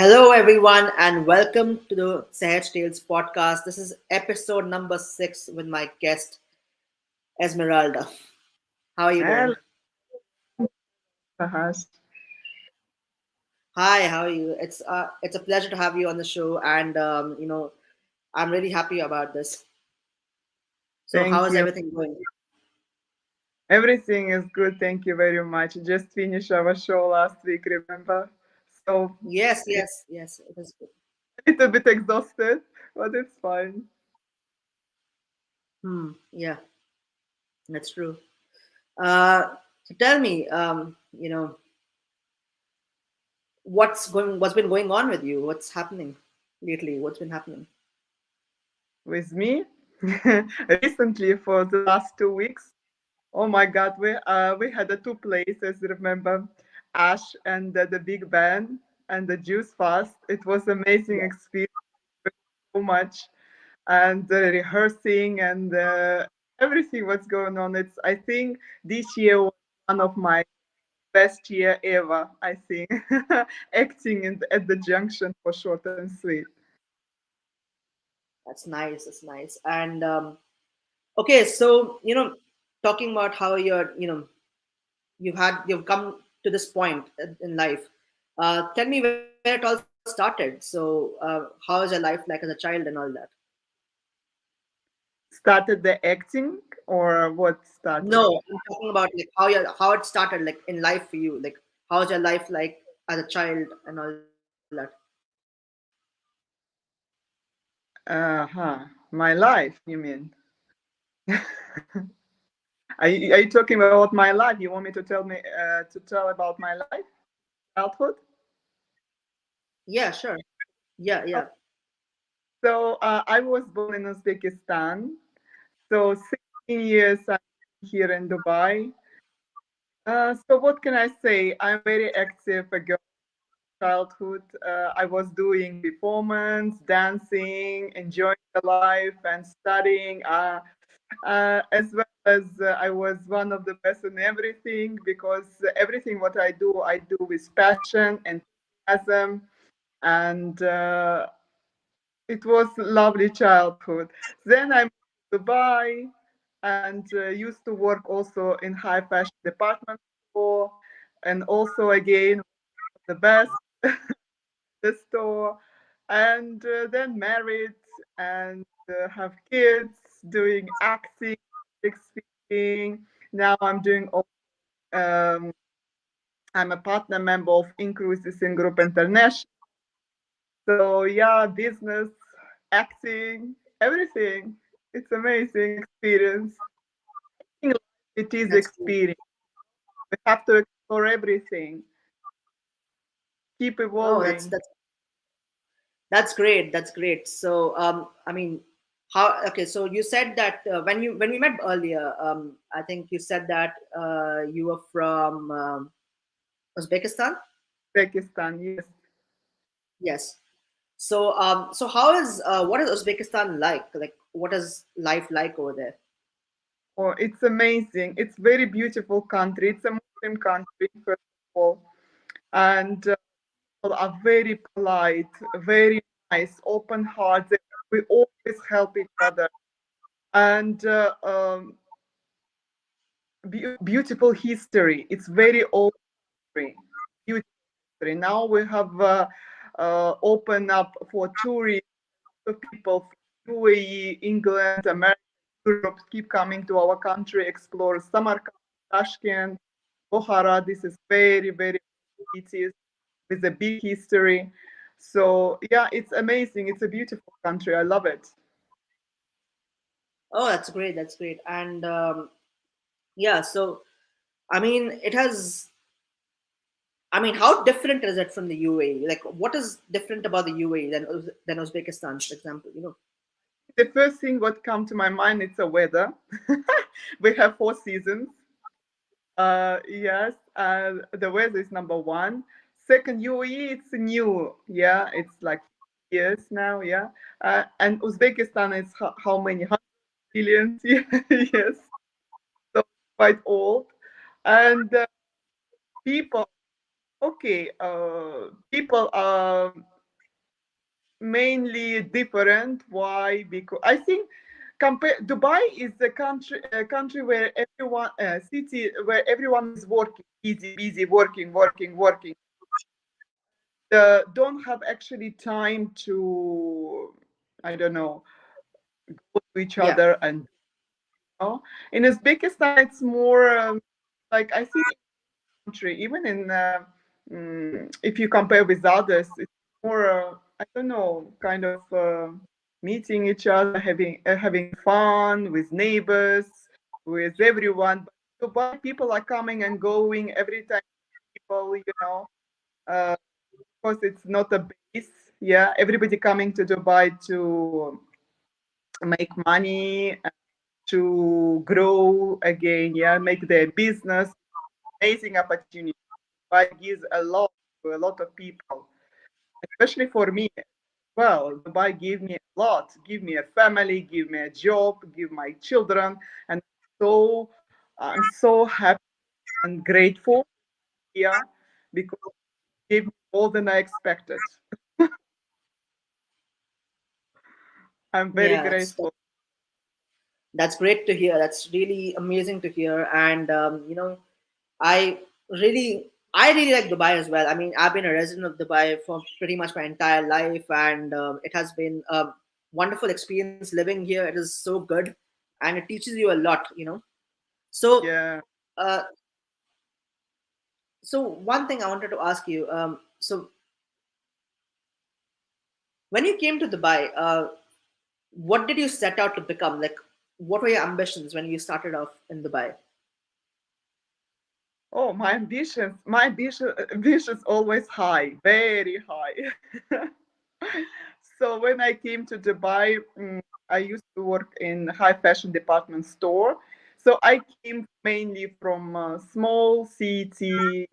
Hello, everyone, and welcome to the Sahaj Tales podcast. This is episode number 6 with my guest, Esmeralda. How are you Hello, doing? Sahaj. Hi, how are you? It's a pleasure to have you on the show, and I'm really happy about this. So, how Thank is you. everything going? Everything is good. Thank you very much. Just finished our show last week, remember? So Yes, it's yes, yes. It is good. a little bit exhausted, but it's fine. Yeah, that's true. Uh, so tell me, what's been going on with you? What's happening lately? What's been happening? With me, recently for the last 2 weeks. Oh my God, we had the two places. Remember, Ash and the Big Band and the Juice Fast. It was amazing Yeah, experience so much. And rehearsing and everything what's going on. It's I think this year was one of my best year ever. I think acting at the junction for short and sweet. that's nice. That's nice. And okay, so talking about how you've come to this point in life. Tell me where it all started. So, how is your life like as a child and all that? Started the acting or what started? No, I'm talking about like how it started like in life for you. Like, how's your life like as a child and all that? My life, you mean? Are you talking about my life? You want me to tell about my life, childhood? Yeah, sure. Yeah, yeah. So I was born in Uzbekistan. So 16 years I'm here in Dubai. So what can I say? I'm very active. A girl childhood. I was doing performance, dancing, enjoying the life, and studying. As well as I was one of the best in everything because everything what I do with passion and enthusiasm, and it was lovely childhood. Then I moved to Dubai and used to work also in high fashion department store, and also again the best the store, and then married and have kids, doing acting, public speaking. Now I'm doing. Um, I'm a partner member of Inclusive in Group International. So yeah, business, acting, everything. It's amazing experience. It is That's cool. experience. We have to explore everything. Keep Oh, evolving. that's great. That's great. So, I mean, how? Okay, so you said that when we met earlier, I think you said that you were from Uzbekistan. Pakistan, yes. Yes. So, so how is what is Uzbekistan like? Like, what is life like over there? Oh, it's amazing. It's very beautiful country. It's a Muslim country, first of all, and people are very polite, very nice, open hearted. We always help each other, and beautiful history. It's very old history, beautiful history. Now we have opened up for tourists, so people from UAE, England, America, Europe keep coming to our country, explore Samarkand, Tashkent, Bukhara. This is very, very cities with a big history. So yeah, it's amazing. It's a beautiful country. I love it. Oh, that's great. That's great. And yeah, so I mean, it has. I mean, how different is it from the UAE? Like, what is different about the UAE than Uzbekistan, for example? The first thing what come to my mind is the weather. We have 4 seasons. Yes, the weather is number one. Second, UAE, it's new. Yeah, it's like years now. Yeah, and Uzbekistan is how many hundred billions? Yes, so quite old. And people. Okay, people are mainly different. Why? Because I think compare Dubai is the country where everyone city where everyone is working, busy, busy, working, working, working. Don't have actually time to, I don't know, go to each Yeah, other. And in Uzbekistan it's more like I think country, even in if you compare with others, it's more I don't know, kind of meeting each other, having fun with neighbors, with everyone. But Dubai, people are coming and going every time. People, uh, because it's not a base. Yeah, everybody coming to Dubai to make money, to grow again. Yeah, make their business. Amazing opportunity. Dubai gives a lot to a lot of people, especially for me. Well, Dubai gave me a lot, give me a family, give me a job, give my children, and so I'm so happy and grateful here because it gave me more than I expected. I'm very yeah, grateful. that's great to hear. That's really amazing to hear. And I I really like Dubai as well. I mean, I've been a resident of Dubai for pretty much my entire life, and it has been a wonderful experience living here. It is so good, and it teaches you a lot. So, Yeah. uh, so one thing I wanted to ask you. So when you came to Dubai, what did you set out to become? Like, what were your ambitions when you started off in Dubai? Oh, my ambitions always high, very high. So when I came to Dubai, I used to work in high fashion department store. So I came mainly from a small city,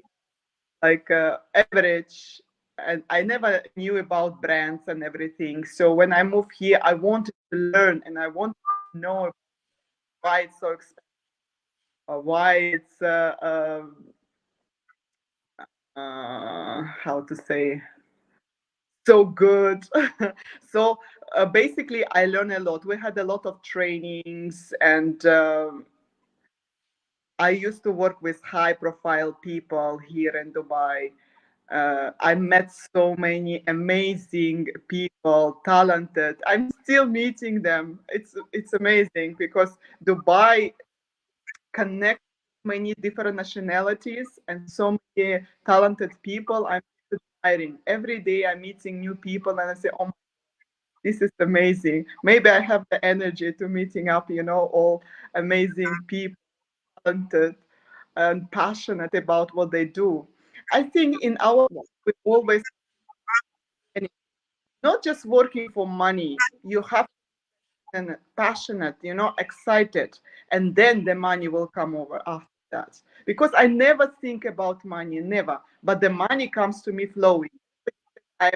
like average, and I never knew about brands and everything. So when I moved here, I wanted to learn and I wanted to know why it's so expensive, or why it's how to say, so good. So basically I learned a lot. We had a lot of trainings, and I used to work with high profile people here in Dubai. I met so many amazing people, talented. I'm still meeting them. It's amazing because Dubai connects many different nationalities and so many talented people. I'm admiring. Every day I'm meeting new people and I say, oh, this is amazing. Maybe I have the energy to meeting up, all amazing people, talented and passionate about what they do. I think in our we always not just working for money. You have and passionate, excited, and then the money will come over after that. Because I never think about money, never. But the money comes to me flowing. I'm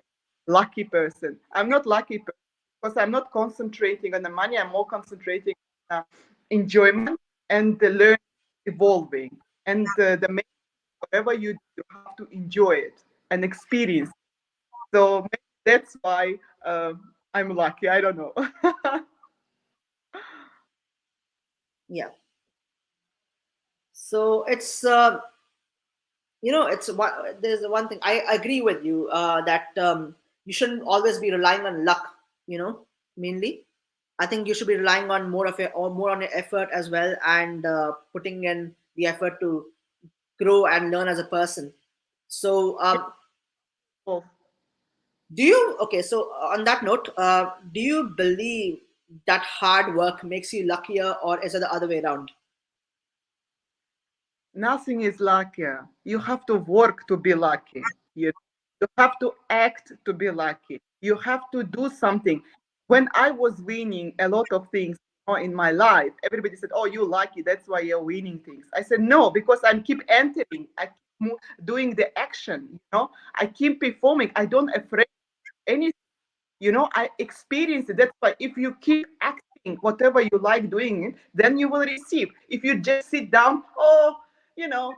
a lucky person. I'm not lucky because I'm not concentrating on the money. I'm more concentrating on enjoyment and the learning, evolving. And the main, whatever you do, you have to enjoy it and experience. So maybe that's why I'm lucky. I don't know. Yeah. So it's one. There's one thing I agree with you that you shouldn't always be relying on luck. Mainly, I think you should be relying on more on your effort as well, and putting in the effort to grow and learn as a person. So, do you okay? So, on that note, do you believe that hard work makes you luckier, or is it the other way around? Nothing is lucky. You have to work to be lucky. You have to act to be lucky. You have to do something. When I was winning a lot of things in my life, everybody said, "Oh, you're lucky. That's why you're winning things." I said, "No, because I keep entering. I keep doing the action. I keep performing. I don't afraid anything. I experience it. That's why if you keep acting whatever you like doing, then you will receive. If you just sit down, oh."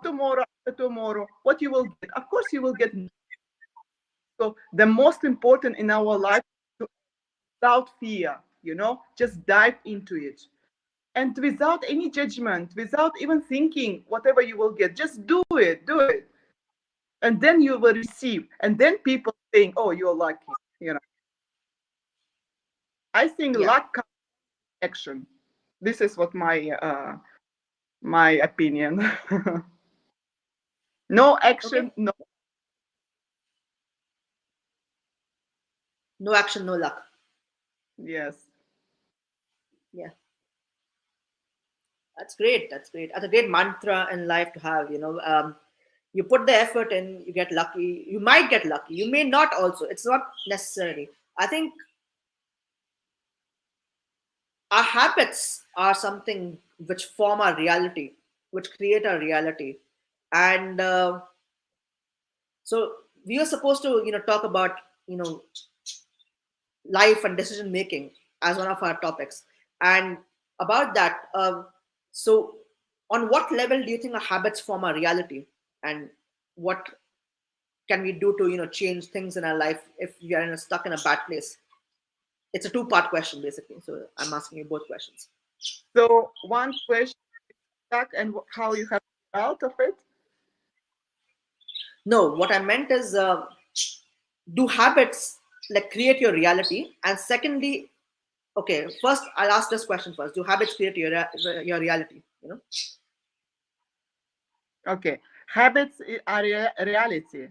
tomorrow after tomorrow, what you will get? Of course, you will get. So the most important in our life, to, without fear, just dive into it. And without any judgment, without even thinking whatever you will get, just do it. And then you will receive. And then people think, oh, you're lucky. I think Yeah. luck comes from action. This is what my opinion. No Okay. action, no. No action, no luck. Yes. Yeah. That's great. That's great. That's a great mantra in life to have. You put the effort in, you get lucky. You might get lucky. You may not also. It's not necessarily. I think our habits are something which form our reality, which create our reality. And so we are supposed to, talk about, you know, life and decision making as one of our topics. And about that, so on what level do you think our habits form our reality, and what can we do to change things in our life if we are stuck in a bad place? It's a two-part question basically, so I'm asking you both questions. So one question, stuck, and how you have to get out of it. No, what I meant is, do habits like create your reality? And secondly, okay, first I'll ask this question first: do habits create your reality? Okay. Habits are reality.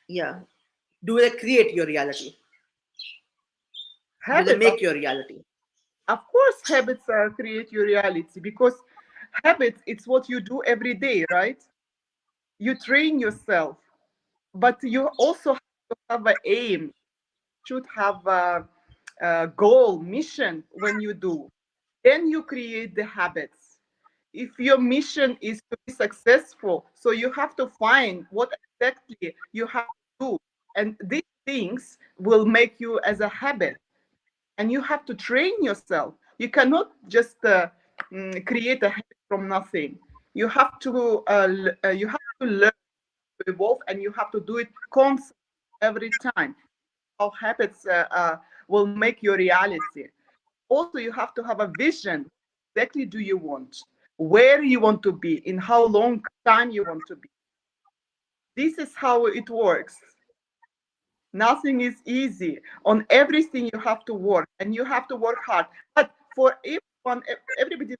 Yeah. Do they create your reality? Do they Habits, make your reality? of course, habits create your reality, because habits, it's what you do every day, right? You train yourself, but you also have to have an aim, should have a goal, mission when you do. Then you create the habits. If your mission is to be successful, so you have to find what exactly you have to do. And these things will make you as a habit. And you have to train yourself. You cannot just create a habit from nothing. You have to learn to evolve, and you have to do it constantly every time. How habits will make your reality. Also, you have to have a vision. Exactly do you want? Where you want to be? In how long time you want to be? This is how it works. Nothing is easy. On everything you have to work, and you have to work hard. But for everyone, everybody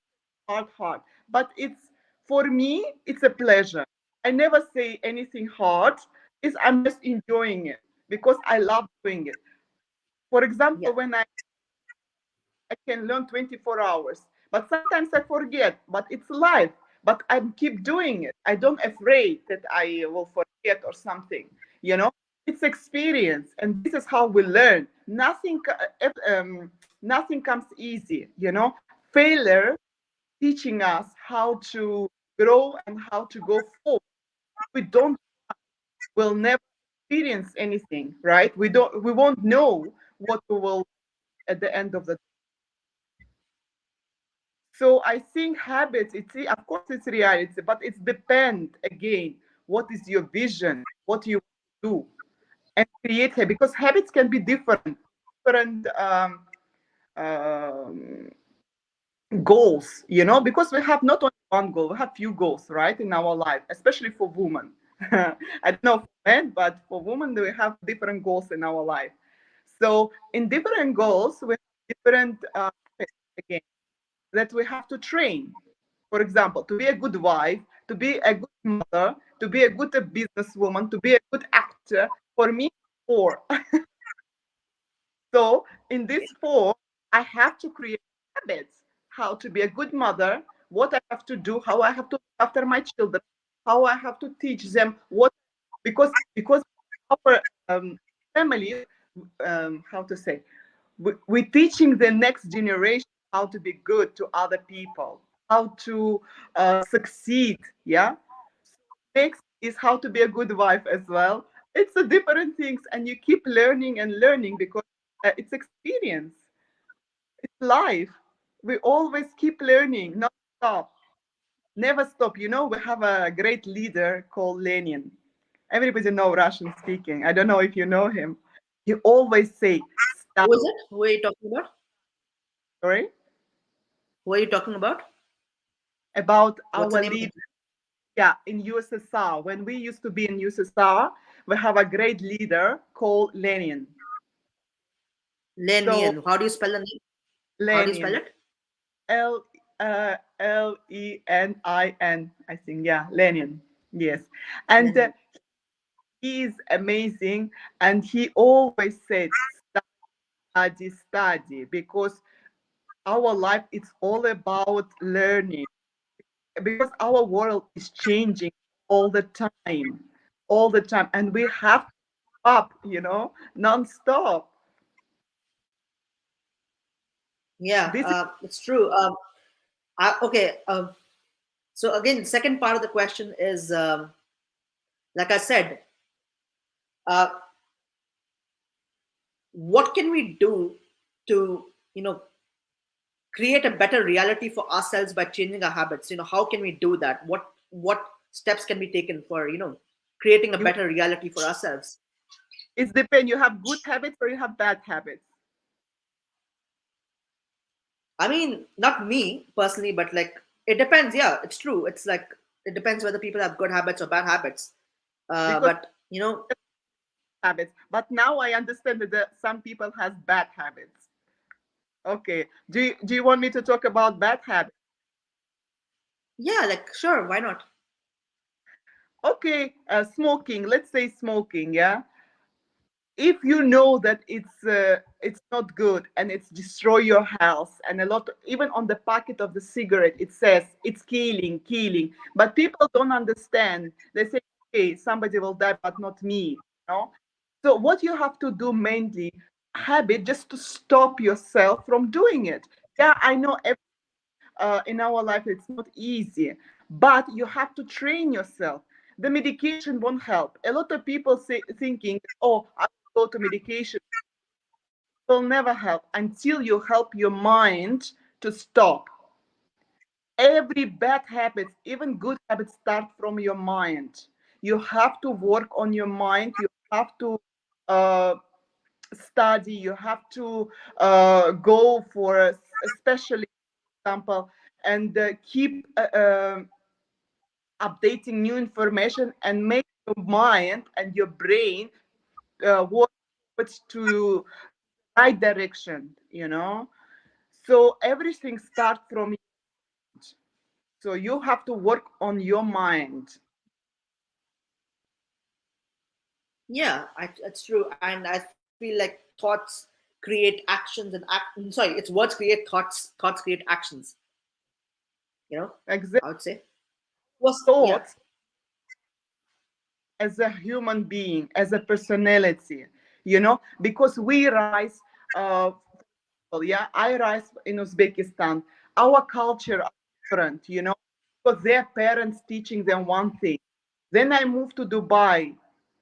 hard. But it's for me, it's a pleasure. I never say anything hard. I'm just enjoying it because I love doing it. For example, Yeah. when I can learn 24 hours, but sometimes I forget. But it's life. But I keep doing it. I don't afraid that I will forget or something. You know, it's experience, and this is how we learn. Nothing comes easy. Failure teaching us how to grow and how to go forward. We don't, will never experience anything, right? We won't know what we will at the end of the. So I think habits, of course it's reality, but it's depend again, what is your vision, what you do, and create habits, because habits can be different um, goals, because we have not only one goal, we have few goals, right, in our life, especially for women. I don't know for men, but for women, we have different goals in our life. So in different goals, we have different again, that we have to train. For example, to be a good wife, to be a good mother, to be a good businesswoman, to be a good actor. For me, four. So in this four, I have to create habits. How to be a good mother, what I have to do, how I have to look after my children, how I have to teach them what, because our family, how to say, we're teaching the next generation how to be good to other people, how to succeed. Yeah. Next is how to be a good wife as well. It's a different things, and you keep learning and learning, because it's experience, it's life. We always keep learning, not stop. never stop. We have a great leader called Lenin. Everybody know Russian speaking. I don't know if you know him. He always say, Who "Stop." is it? Who are you talking about? Sorry, Who are you talking about? about What's the our name of leader. the Yeah, in USSR. When we used to be in USSR, we have a great leader called Lenin. So Lenin? How do you spell the name? How do you spell Lenin, it? L Lenin, I think. Yeah, Lenin. Yes, and Lenin. he is amazing, and he always said, "Study, study," because our life it's all about learning. Because our world is changing all the time, all the time, and we have to up, non-stop. Yeah, This is it's true. Okay. So again, second part of the question is, like I said, uh, what can we do to, create a better reality for ourselves by changing our habits? How can we do that? What steps can be taken for, creating a you. better reality for ourselves? It depends. You have good habits or you have bad habits. I mean, not me personally, but like it depends. Yeah, it's true. It's like it depends whether people have good habits or bad habits. Because But habits. But now I understand that some people has bad habits. Okay. Do you want me to talk about bad habits? yeah, like sure, why not? Okay. Smoking. Let's say smoking. Yeah. If you know that it's not good and it's destroy your health, and a lot, even on the packet of the cigarette it says it's killing, but people don't understand. They say, okay, somebody will die but not me, so what you have to do mainly, habit, just to stop yourself from doing it. Yeah, I know in our life it's not easy, but you have to train yourself. The medication won't help. A lot of people say thinking, oh, I will go to medication. It will never help until you help your mind to stop. Every bad habit, even good habits, start from your mind. You have to work on your mind. You have to uh, study. You have to go for a specialist example, and keep updating new information, and make your mind and your brain work to right direction, so everything starts from you. So you have to work on your mind. Yeah, it's true, and I feel like thoughts create actions, and sorry, it's words create thoughts. Thoughts create actions. Exact I would say. Was yeah, thoughts as a human being, as a personality, because we rise, uh, well, yeah, I rise in Uzbekistan. Our culture are different, because their parents teaching them one thing. Then I moved to Dubai,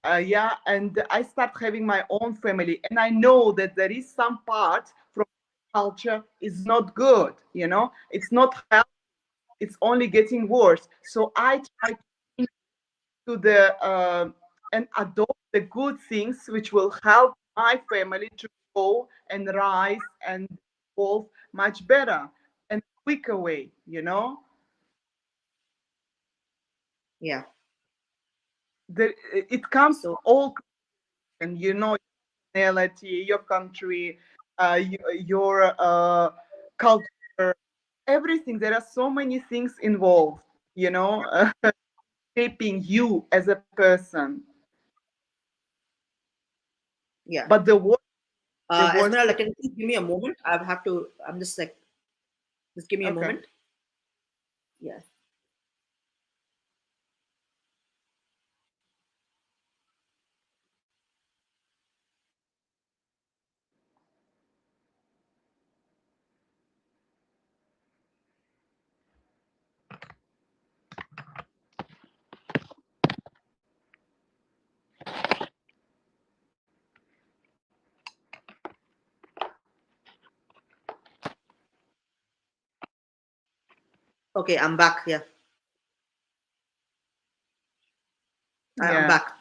yeah, and I start having my own family, and I know that there is some part from culture is not good, it's not healthy, it's only getting worse. So I try to the and adopt the good things which will help my family to grow and rise and evolve much better and quicker way, yeah. it comes So all, and personality, your country, your culture, everything. There are so many things involved, shaping you as a person. yeah, But the worst Esmeralda, thing. can you please give me a moment? I have to. I'm just like, just give me a Okay. moment. Yeah. Okay, I'm back. Yeah. I'm Yeah, back.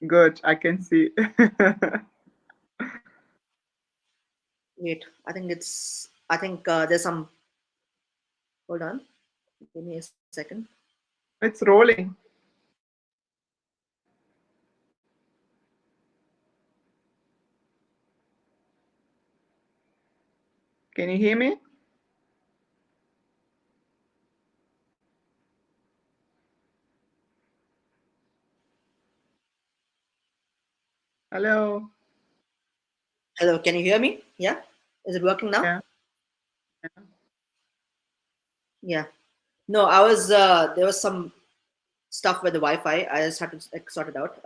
good. I can see. Wait, I think there's some. Hold on. Give me a second. It's rolling. Can you hear me? Hello. Hello, can you hear me? Yeah? Is it working now? Yeah. Yeah. Yeah. No, there was some stuff with the Wi-Fi. I just had to like, sort it out.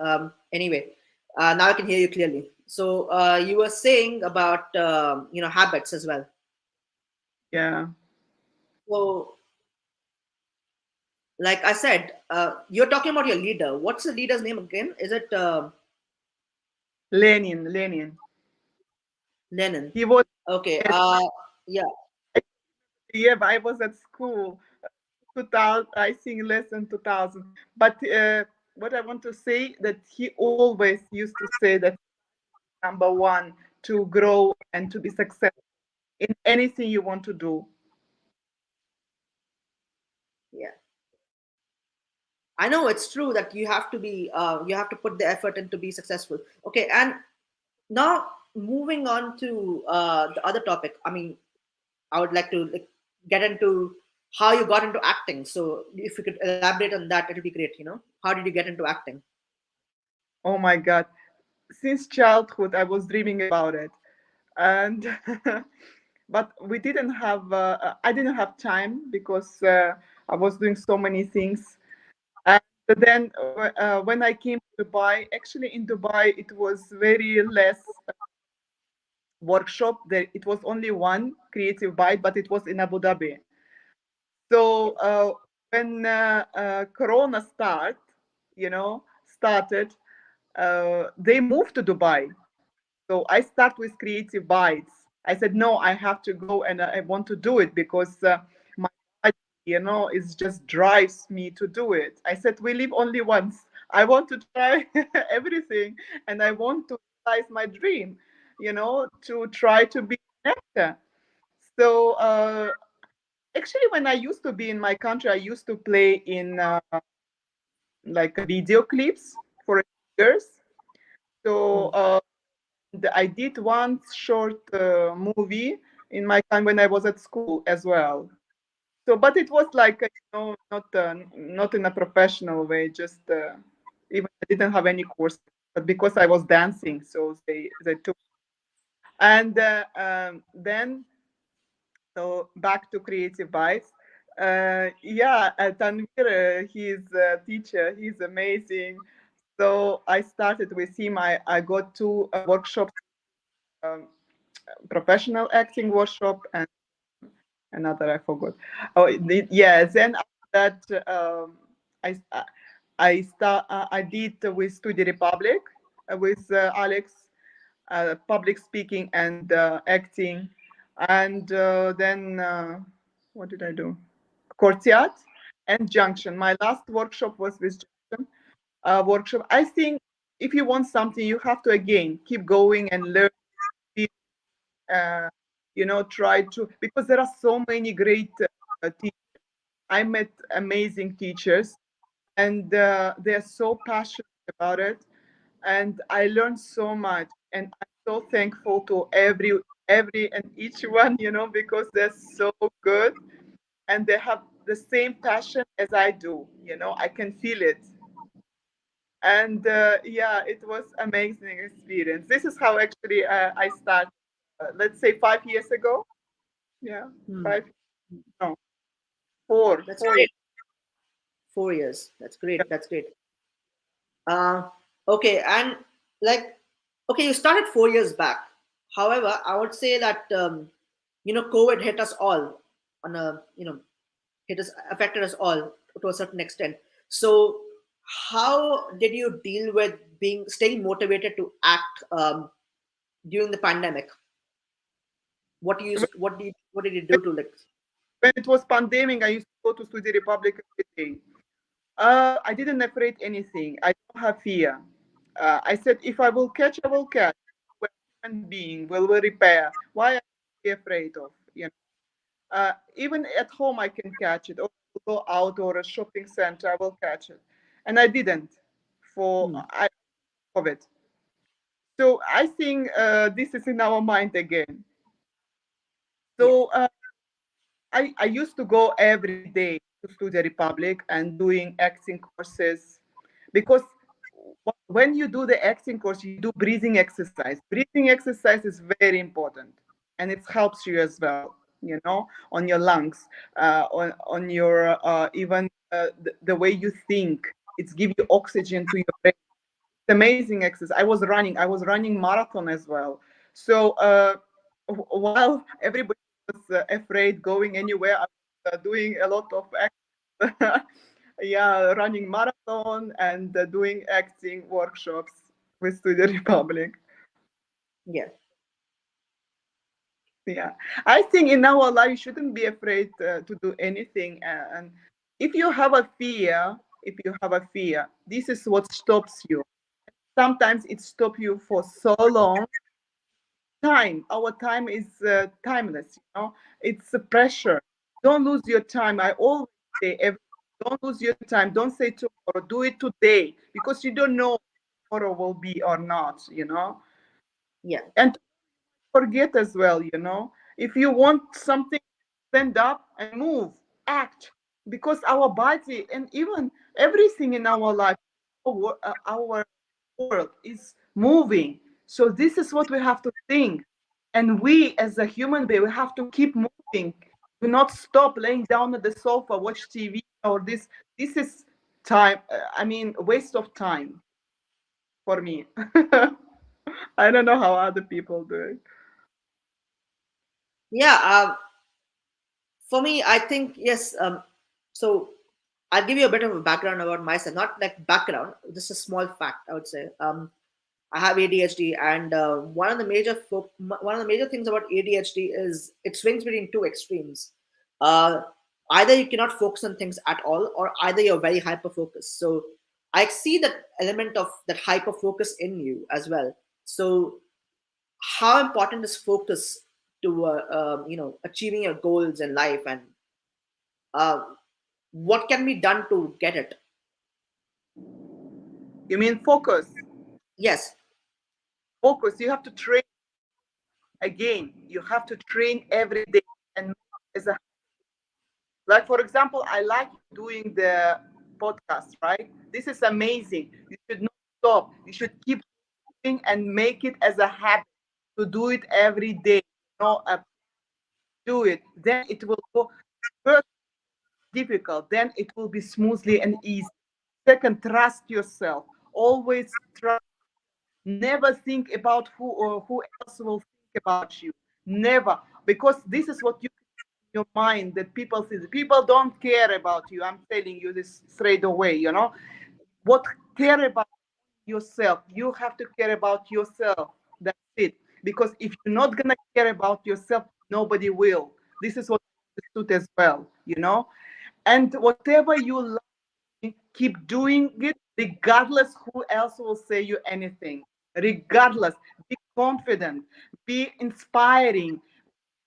Anyway, now I can hear you clearly. So you were saying about habits as well. Yeah. So like I said, you're talking about your leader. What's the leader's name again? Is it Lenin. Lenin. Lenin? He was. Okay. Yes. Yeah. Yeah. I was at school. 2000. I think less than 2000. But what I want to say that he always used to say that number one to grow and to be successful in anything you want to do. Yeah. I know it's true that you have to put the effort in to be successful. Okay, and now moving on to the other topic. I mean, I would like to like, get into how you got into acting. So if you could elaborate on that, it would be great. How did you get into acting? Oh my God. Since childhood, I was dreaming about it. And but we didn't have I didn't have time because I was doing so many things. And then when I came to Dubai, actually in Dubai it was very less workshop. There it was only one creative bite, but it was in Abu Dhabi. So when Corona started, they moved to Dubai. So I start with creative bites. I said, no, I have to go and I want to do it because my body, it just drives me to do it. I said, we live only once. I want to try everything and I want to realize my dream, to try to be an actor. So actually, when I used to be in my country, I used to play in like video clips for years. So Hmm. I did one short movie in my time when I was at school as well. So, but it was like not in a professional way. Just even I didn't have any course, but because I was dancing, so they took. And then so back to creative bites. Yeah, Tanvir, he's a teacher. He's amazing. So I started with him. I got two workshops, um, professional acting workshop and another I forgot. Yeah. Then after that, I I did with Studio Republic with Alex, public speaking and acting, and then what did I do? Courtyard and Junction. My last workshop was with Junction workshop. I think if you want something, you have to again keep going and learn, uh, try to, because there are so many great teachers. I met amazing teachers and they're so passionate about it, and I learned so much, and I'm so thankful to every and each one, because they're so good and they have the same passion as I do. I can feel it. And yeah, it was amazing experience. This is how actually I started, let's say 5 years ago. Yeah, Hmm. 5, no, 4, That's 4 years. great. 4 years. That's Yeah. great. That's great. Uh, okay, and like, okay, you started 4 years back. However, I would say that COVID hit us all on a hit us affected us all to a certain extent. So, how did you deal with being staying motivated to act during the pandemic? When What did you do to like? when it was pandemic, I used to go to Studio Republic every day. I didn't afraid anything. I don't have fear. I said, if I will catch, I will catch. We're human being. Will repair? Why am I afraid of? Even at home, I can catch it. Or go out or a shopping center, I will catch it. And I didn't for Hmm. I of it. So I think this is in our mind again. Yeah. So I used to go every day to Studio Republic and doing acting courses because when you do the acting course, you do breathing exercise. Breathing exercise is very important and it helps you as well, on your lungs, on your even the way you think. It's give you oxygen to your brain. It's amazing exercise. I was running marathon as well. So while everybody was afraid going anywhere, I was doing a lot of yeah, running marathon and doing acting workshops with Studio Republic. Yeah. Yeah, I think in our life you shouldn't be afraid to do anything. And if you have a fear, this is what stops you. Sometimes it stops you for so long. Our time is timeless. It's a pressure. Don't lose your time. I always say, don't lose your time. Don't say tomorrow. Do it today because you don't know tomorrow will be or not. Yeah. And forget as well. If you want something, stand up and move, act, because our body and even everything in our life, our world is moving. So this is what we have to think. And we as a human being, we have to keep moving. Do not stop laying down at the sofa, watch TV or this. This is time. I mean, waste of time for me. I don't know how other people do it. Yeah. For me, I think yes. So I'll give you a bit of a background about myself. Not like background, just a small fact. I would say. I have ADHD, and one of the major things about ADHD is it swings between two extremes. Uh, Either you cannot focus on things at all, or either you're very hyper focused. So I see that element of that hyper focus in you as well. So how important is focus to achieving your goals in life, and uh, what can be done to get it? You mean focus? Yes. Focus. You have to train again. You have to train every day. And as a like, for example, I like doing the podcast, right? This is amazing. You should not stop. You should keep doing and make it as a habit to do it every day. Do it. Then it will go first difficult. Then it will be smoothly and easy. Second, trust yourself. Always trust. Never think about who else will think about you. Never, because this is what you in your mind that people see. People don't care about you. I'm telling you this straight away. What care about yourself? You have to care about yourself. That's it. Because if you're not gonna care about yourself, nobody will. This is what I understood as well. And whatever you like, keep doing it regardless who else will say you anything. Regardless, be confident, be inspiring.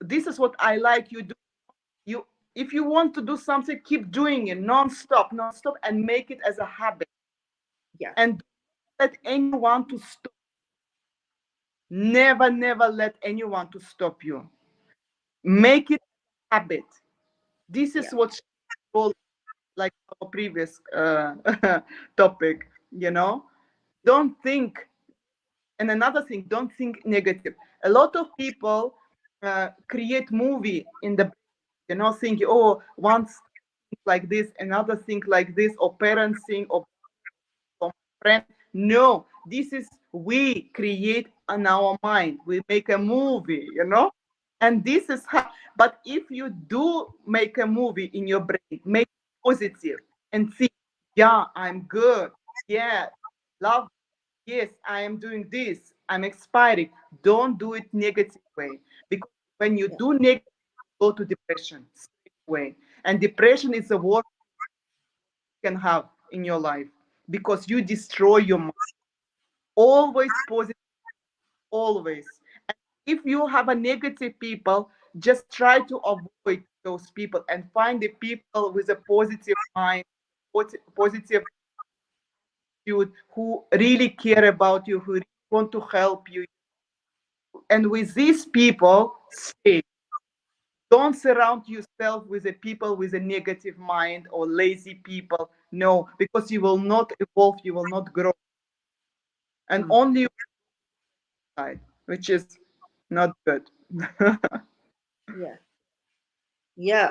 This is what I like you do. You, if you want to do something, keep doing it non-stop, and make it as a habit. Yeah. And don't let anyone to stop. Never, never let anyone to stop you. Make it a habit. This Yeah. is what all like our previous topic. Don't think. And another thing, don't think negative. A lot of people create movie in the thinking, oh, one thing like this, another thing like this, or parents think, or friend. No, this is we create in our mind. We make a movie. And this is how. But if you do make a movie in your brain, make it positive and think, yeah, I'm good. Yeah, love. Yes, I am doing this. I'm expiring. Don't do it negative way because when you Yeah. do negative, go to depression straight away. And depression is the worst you can have in your life, because you destroy your mind. Always positive, always. And if you have a negative people, just try to avoid those people and find the people with a positive mind, positive attitude, who really care about you, who really want to help you. And with these people, stay. Don't surround yourself with the people with a negative mind or lazy people. No, because you will not evolve, you will not grow. And Mm. only side, which is not good. Yeah. Yeah,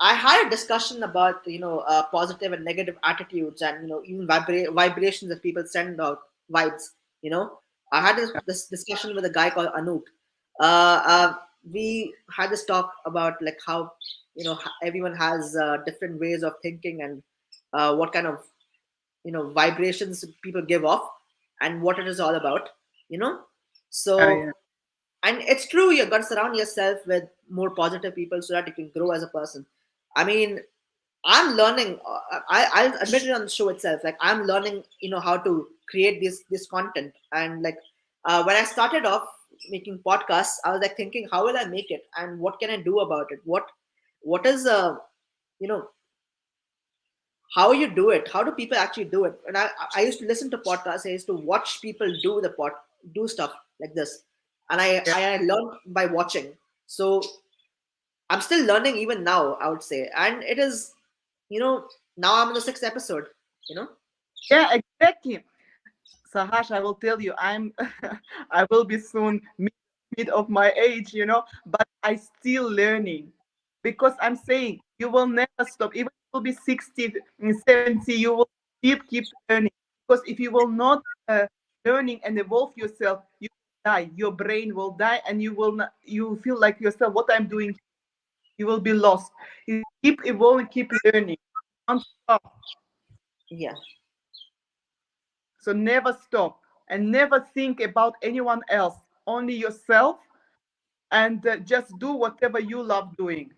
I had a discussion about positive and negative attitudes, and even vibrations that people send out, vibes. You know, I had this discussion with a guy called Anoop. We had this talk about like how everyone has different ways of thinking, and what kind of vibrations people give off, and what it is all about. You know, Yeah, so yeah. and it's true, you got to surround yourself with more positive people so that you can grow as a person. I mean, I'm learning. I'll admit it on the show itself. Like I'm learning, how to create this content. And like when I started off making podcasts, I was like thinking, how will I make it, and what can I do about it? What is you know how you do it? How do people actually do it? And I used to listen to podcasts. I used to watch people do stuff like this, and Yeah. I learned by watching. So I'm still learning even now, I would say. And it is, you know, now I'm in the sixth episode, you know? Yeah, exactly. Sahaj, I will tell you, I will be soon mid of my age, but I still learning, because I'm saying you will never stop. Even if you will be 60, 70, you will keep learning. Because if you will not learning and evolve yourself, you will die. Your brain will die, and you will not. You will feel like yourself. What I'm doing, you will be lost. You keep evolving, keep learning. Don't stop. Yeah, So never stop and never think about anyone else, only yourself, and just do whatever you love doing,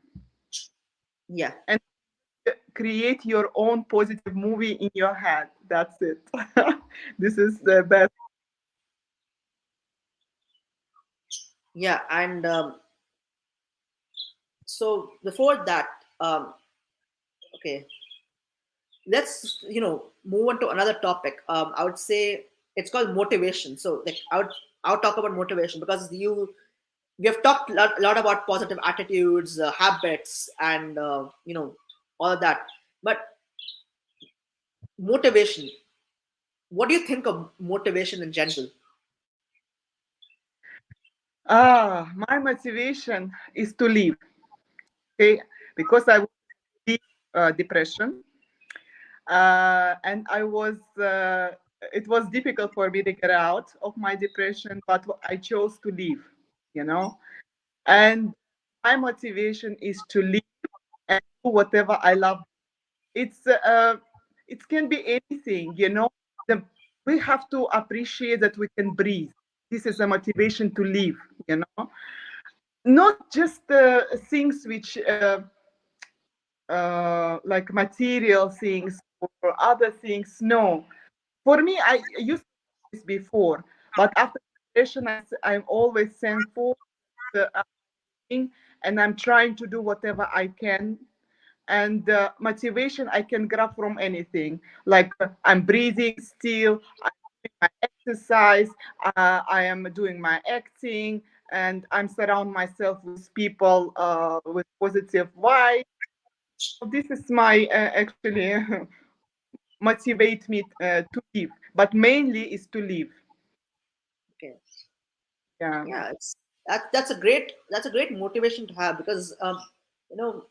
yeah, and create your own positive movie in your head. That's it. This is the best. yeah. And so before that, okay, let's, move on to another topic. I would say it's called motivation. So like I would talk about motivation because we have talked a lot about positive attitudes, habits, and, all of that. But motivation, what do you think of motivation in general? My motivation is to live. Okay, because I was in depression, and it was difficult for me to get out of my depression, but I chose to live. You know, and my motivation is to live and do whatever I love. It's it can be anything, the, we have to appreciate that we can breathe. This is a motivation to live, not just things which like material things or other things. No, for me, I used to do this before, but after depression, I'm always thankful, uh, and I'm trying to do whatever I can. And motivation I can grab from anything. Like I'm breathing still, I'm doing my exercise, I am doing my acting, and I'm surround myself with people with positive vibes. This is my actually motivate me to live, but mainly is to live. Okay. Yeah. Yeah, that's a great motivation to have because you know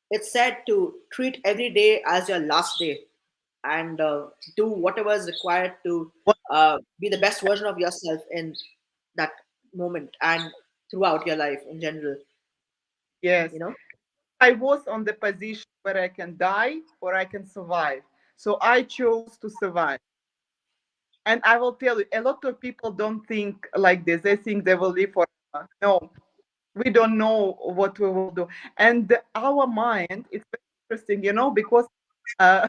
it's said to treat every day as your last day, and do whatever is required to What? be the best version of yourself in that moment and throughout your life in general. Yes. You know. I was on the position where I can die or I can survive. So I chose to survive. And I will tell you, a lot of people don't think like this. They think they will live forever. No, we don't know what we will do. And our mind, it's very interesting, because uh,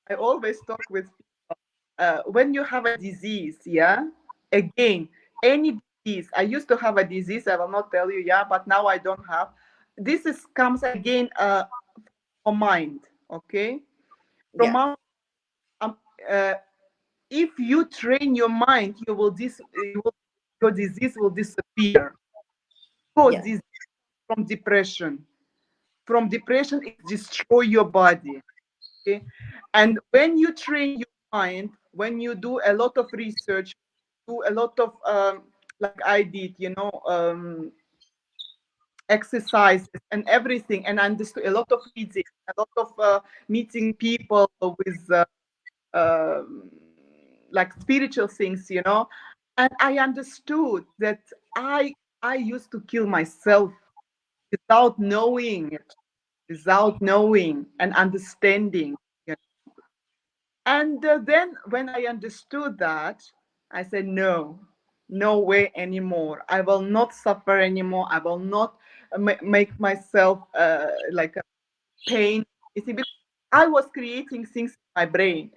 I always talk with people. When you have a disease, yeah, again, any disease. I used to have a disease. I will not tell you, yeah, but now I don't have. This is comes again from mind, okay? From Yeah. our, um, uh, if you train your mind, your disease will disappear. Because Yeah. disease from depression. From depression, it destroy your body. Okay? And when you train your mind, when you do a lot of research, do a lot of like I did, exercises and everything, and understood a lot of reading, a lot of meeting people with um like spiritual things, and I understood that I used to kill myself without knowing it, without knowing and understanding. And then when I understood that, I said, no, no way anymore. I will not suffer anymore. I will not make myself like a pain. You see, because I was creating things in my brain.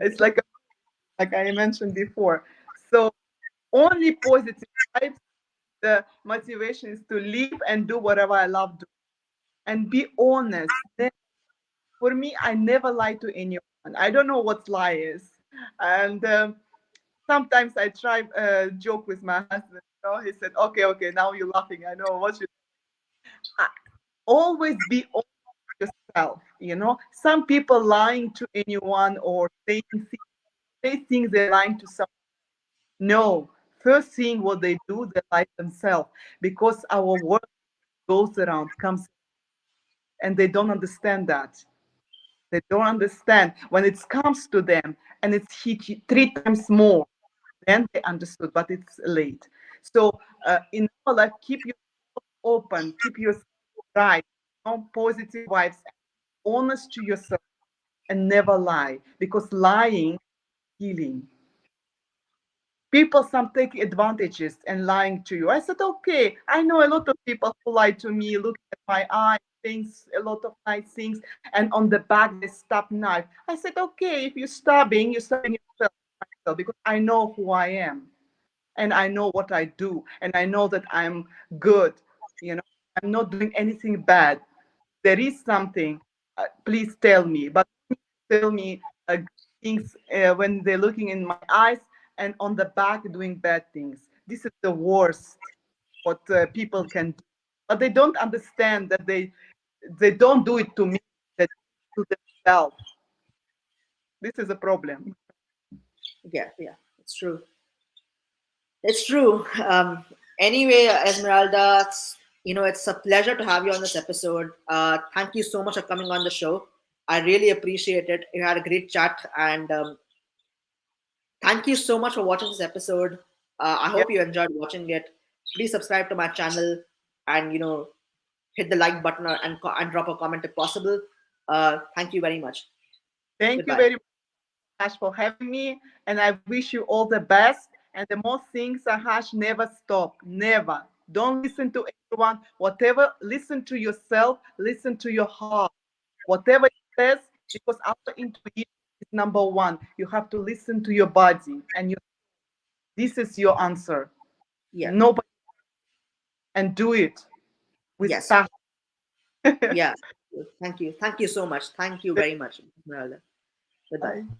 It's like I mentioned before. So only positive vibes. The motivation is to live and do whatever I love doing and be honest. For me, I never lie to anyone. I don't know what lie is. And sometimes I try joke with my husband. He said, "Okay, okay, now you're laughing. I know what you." I, always be honest with yourself. Some people lying to anyone or they think they're lying to someone. No, first thing what they do, they lie themselves because our world goes around, comes, and they don't understand that. They don't understand when it comes to them and it's hit you 3 times more. Then they understood, but it's late. So in our life, keep yourself open, keep yourself bright, positive vibes, honest to yourself, and never lie because lying, healing. People some take advantages and lying to you. I said, okay, I know a lot of people who lie to me, look at my eyes, things, a lot of nice things, and on the back they stab knife. I said, okay, if you're stabbing yourself because I know who I am and I know what I do and I know that I'm good. I'm not doing anything bad. There is something. Please tell me, but tell me things when they're looking in my eyes and on the back doing bad things. This is the worst what people can do, but they don't understand that they don't do it to me, they do it to themselves. This is a problem. Yeah. Yeah. It's true. It's true. Anyway, Esmeralda, it's a pleasure to have you on this episode. Thank you so much for coming on the show. I really appreciate it. You had a great chat, and thank you so much for watching this episode. I Yeah, hope you enjoyed watching it. Please subscribe to my channel, and hit the like button and drop a comment if possible. Thank you very much. thank you Goodbye. very much, Sahaj, for having me, and I wish you all the best. And the most thing, Sahaj, never stop, never. Don't listen to everyone. Whatever, listen to yourself, listen to your heart. Whatever it says, because our intuition is number one. You have to listen to your body, and this is your answer. Yeah. Nobody, and do it with Yes. passion. Yeah. Thank you. Thank you so much. Thank you very much, Esmeralda. Goodbye. Bye.